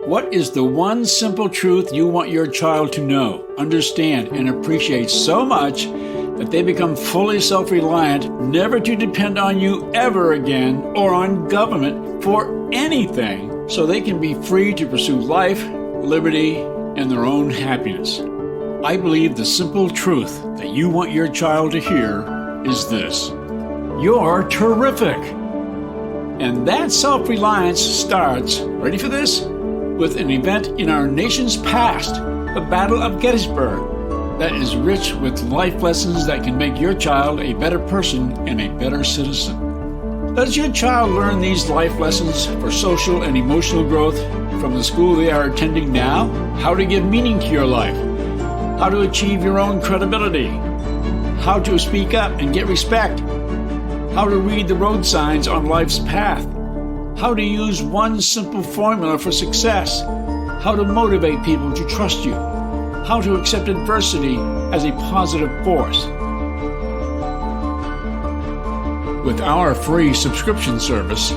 What is the one simple truth you want your child to know, understand, and appreciate so much that they become fully self-reliant, never to depend on you ever again or on government for anything, so they can be free to pursue life, liberty, and their own happiness? I believe the simple truth that you want your child to hear is this: you're terrific. And that self-reliance starts, ready for this? With an event in our nation's past, the Battle of Gettysburg, that is rich with life lessons that can make your child a better person and a better citizen. Does your child learn these life lessons for social and emotional growth from the school they are attending now? How to give meaning to your life, how to achieve your own credibility, how to speak up and get respect, how to read the road signs on life's path, how to use one simple formula for success, how to motivate people to trust you, how to accept adversity as a positive force. With our free subscription service,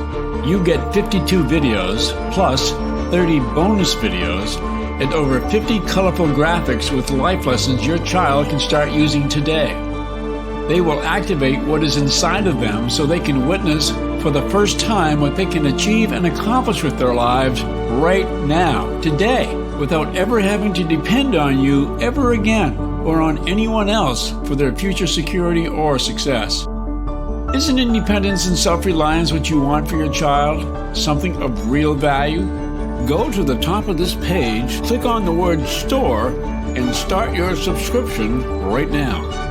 you get 52 videos plus 30 bonus videos and over 50 colorful graphics with life lessons your child can start using today. They will activate what is inside of them so they can witness for the first time what they can achieve and accomplish with their lives right now, today, without ever having to depend on you ever again or on anyone else for their future security or success. Isn't independence and self-reliance what you want for your child? Something of real value? Go to the top of this page, click on the word Store, and start your subscription right now.